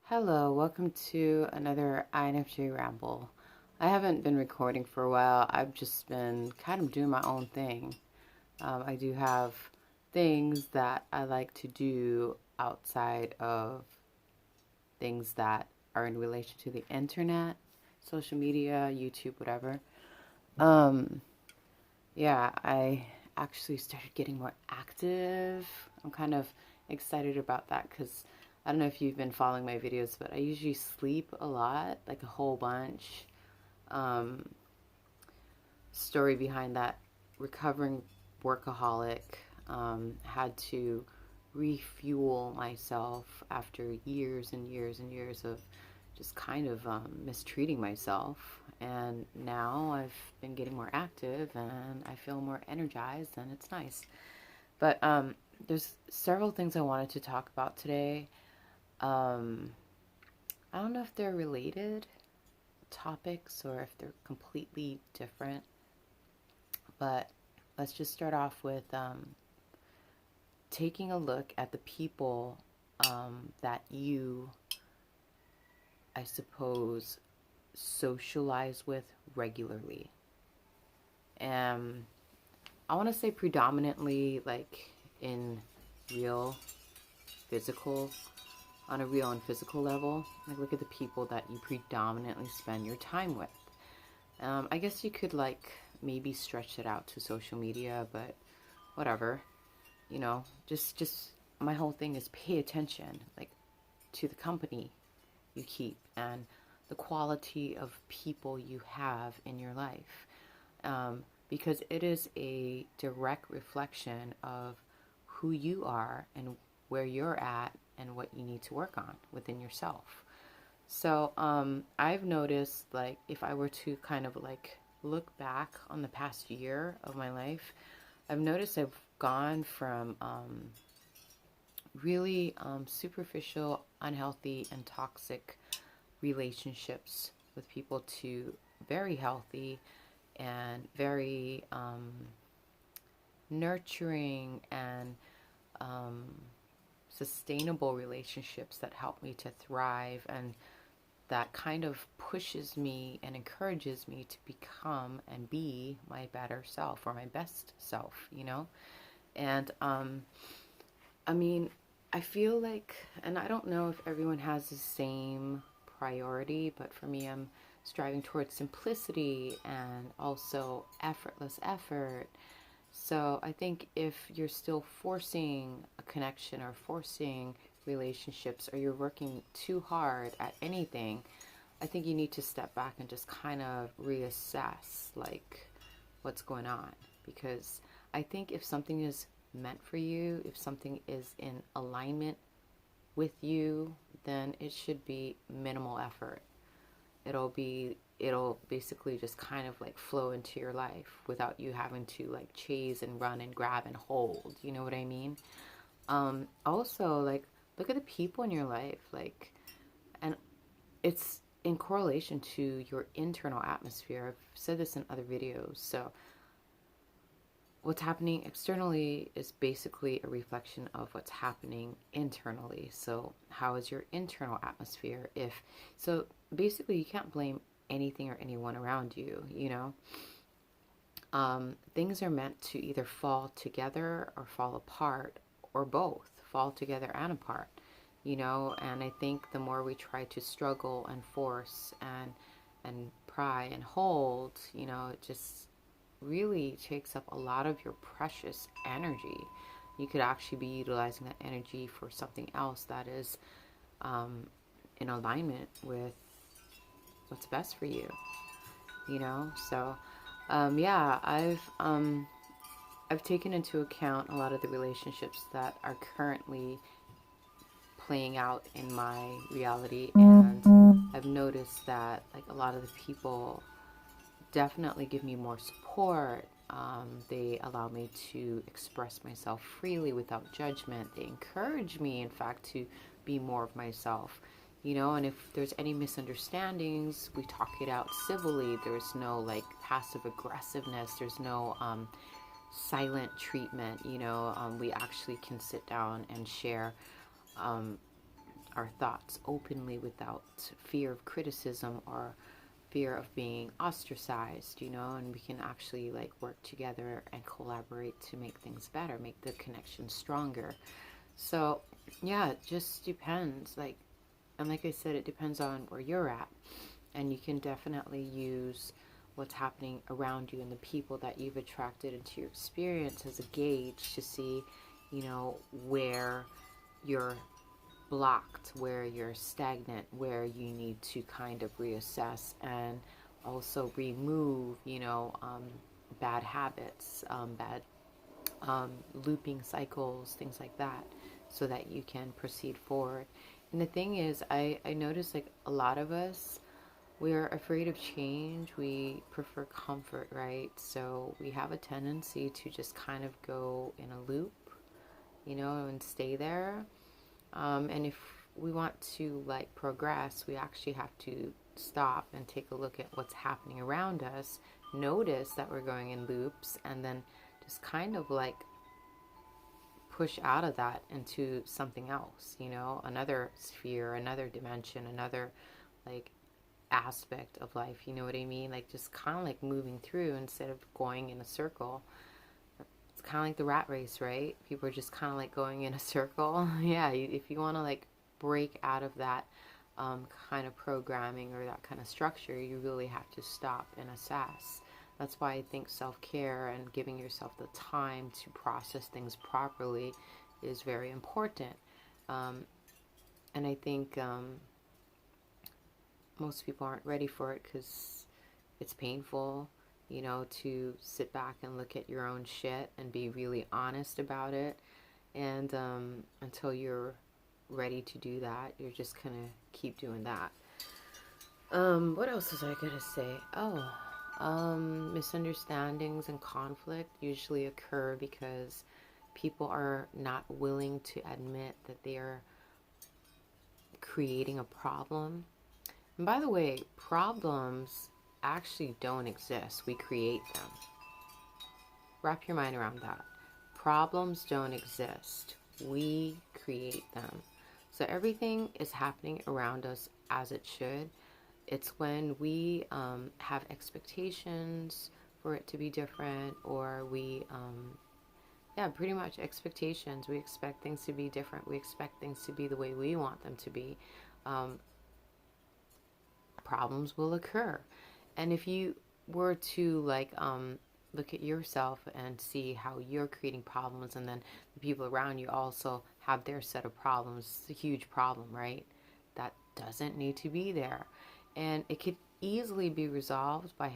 Hello, welcome to another INFJ Ramble. I haven't been recording for a while. I've just been kind of doing my own thing. I do have things that I like to do outside of things that are in relation to the internet, social media, YouTube, whatever. Um, yeah, I actually started getting more active. I'm kind of excited about that because I don't know if you've been following my videos, but I usually sleep a lot, like a whole bunch. Um, Story behind that, recovering workaholic, had to refuel myself after years and years and years of just kind of mistreating myself. And now I've been getting more active and I feel more energized, and it's nice. But there's several things I wanted to talk about today. Um, I don't know if they're related topics or if they're completely different, but let's just start off with taking a look at the people that you, I suppose, socialize with regularly. And I want to say predominantly like in real physical, on a real and physical level. Like look at the people that you predominantly spend your time with. I guess you could like maybe stretch it out to social media, but whatever. Just my whole thing is pay attention, like to the company you keep and the quality of people you have in your life, because it is a direct reflection of who you are and where you're at and what you need to work on within yourself. So I've noticed, like, if I were to kind of like look back on the past year of my life, I've noticed I've gone from really superficial, unhealthy, and toxic relationships with people to very healthy and very nurturing and um, sustainable relationships that help me to thrive, and that kind of pushes me and encourages me to become and be my better self or my best self, And I mean, I feel like, and I don't know if everyone has the same priority, but for me, I'm striving towards simplicity and also effortless effort. So I think if you're still forcing a connection or forcing relationships, or you're working too hard at anything, I think you need to step back and just kind of reassess like what's going on. Because I think if something is meant for you, if something is in alignment with you, then it should be minimal effort. It'll basically just kind of like flow into your life without you having to like chase and run and grab and hold. You know what I mean? Also, like, look at the people in your life, like, and it's in correlation to your internal atmosphere. I've said this in other videos. So what's happening externally is basically a reflection of what's happening internally. So how is your internal atmosphere? If so, basically you can't blame anything or anyone around you. Things are meant to either fall together or fall apart, or both, fall together and apart. And I think the more we try to struggle and force and pry and hold, it just really takes up a lot of your precious energy. You could actually be utilizing that energy for something else that is in alignment with what's best for you. So yeah, I've taken into account a lot of the relationships that are currently playing out in my reality, and I've noticed that like a lot of the people definitely give me more support. They allow me to express myself freely without judgment. They encourage me, in fact, to be more of myself. And if there's any misunderstandings, we talk it out civilly. There's no like passive aggressiveness. There's no silent treatment. We actually can sit down and share our thoughts openly without fear of criticism or fear of being ostracized, and we can actually like work together and collaborate to make things better, make the connection stronger. So yeah, it just depends. And like I said, it depends on where you're at. And you can definitely use what's happening around you and the people that you've attracted into your experience as a gauge to see, where you're blocked, where you're stagnant, where you need to kind of reassess and also remove, bad habits, bad looping cycles, things like that, so that you can proceed forward. And the thing is, I notice like a lot of us, we're afraid of change. We prefer comfort, right? So we have a tendency to just kind of go in a loop, and stay there. And if we want to like progress, we actually have to stop and take a look at what's happening around us, notice that we're going in loops, and then just kind of like push out of that into something else, another sphere, another dimension, another like aspect of life, you know what I mean? Like just kind of like moving through instead of going in a circle. It's kind of like the rat race, right? People are just kind of like going in a circle. Yeah, if you want to like break out of that kind of programming or that kind of structure, you really have to stop and assess. That's why I think self-care and giving yourself the time to process things properly is very important. And I think most people aren't ready for it because it's painful, to sit back and look at your own shit and be really honest about it. And until you're ready to do that, you're just gonna keep doing that. What else was I gonna say? Misunderstandings and conflict usually occur because people are not willing to admit that they are creating a problem. And by the way, problems actually don't exist. We create them. Wrap your mind around that. Problems don't exist. We create them. So everything is happening around us as it should. It's when we have expectations for it to be different, or pretty much expectations. We expect things to be different. We expect things to be the way we want them to be. Problems will occur. And if you were to look at yourself and see how you're creating problems, and then the people around you also have their set of problems, it's a huge problem, right? That doesn't need to be there. And it could easily be resolved by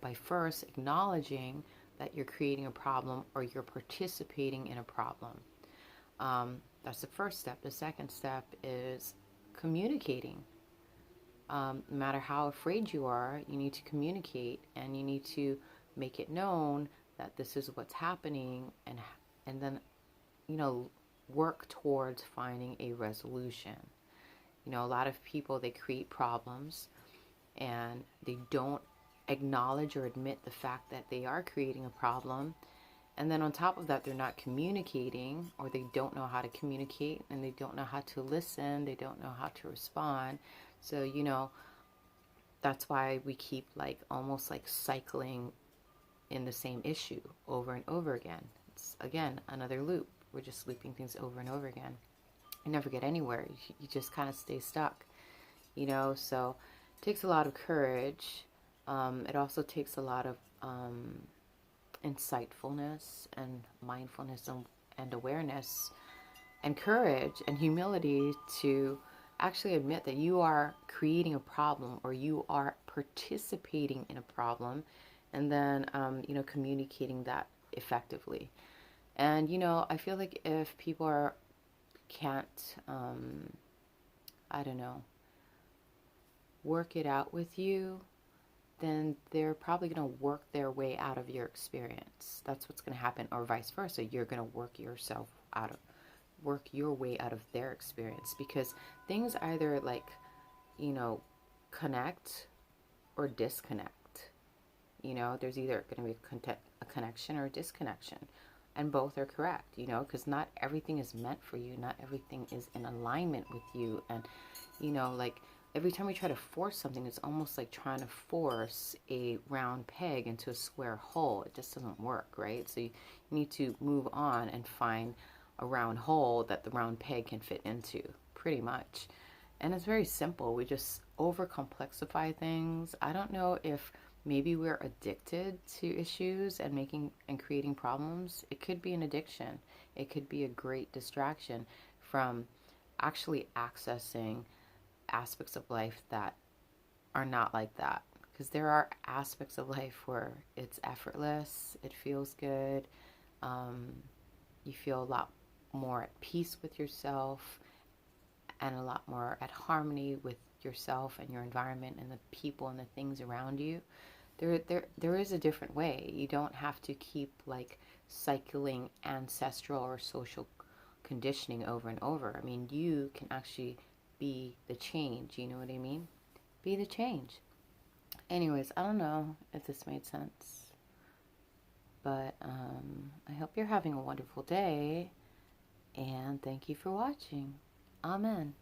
by first acknowledging that you're creating a problem or you're participating in a problem. That's the first step. The second step is communicating. No matter how afraid you are, you need to communicate, and you need to make it known that this is what's happening, and then work towards finding a resolution. A lot of people, they create problems and they don't acknowledge or admit the fact that they are creating a problem. And then on top of that, they're not communicating, or they don't know how to communicate, and they don't know how to listen, they don't know how to respond. So, that's why we keep almost cycling in the same issue over and over again. It's again another loop. We're just looping things over and over again. You never get anywhere. You just kind of stay stuck, so it takes a lot of courage. It also takes a lot of insightfulness and mindfulness and awareness and courage and humility to actually admit that you are creating a problem or you are participating in a problem, and then communicating that effectively. And I feel like if people can't I don't know, work it out with you, then they're probably going to work their way out of your experience. That's what's going to happen, or vice versa. You're going to work your way out of their experience, because things either connect or disconnect. There's either going to be a connection or a disconnection. and both are correct, you know, because not everything is meant for you. Not everything is in alignment with you. And, you know, like every time we try to force something, it's almost like trying to force a round peg into a square hole. It just doesn't work, right? So you need to move on and find a round hole that the round peg can fit into, pretty much. And it's very simple. We just over complexify things. I don't know if maybe we're addicted to issues and making and creating problems. It could be an addiction. It could be a great distraction from actually accessing aspects of life that are not like that. Because there are aspects of life where it's effortless, it feels good, um, you feel a lot more at peace with yourself and a lot more at harmony with yourself and your environment and the people and the things around you. There is a different way. You don't have to keep like cycling ancestral or social conditioning over and over. I mean, you can actually be the change. You know what I mean? Be the change. Anyways, I don't know if this made sense, but I hope you're having a wonderful day, and thank you for watching. Amen.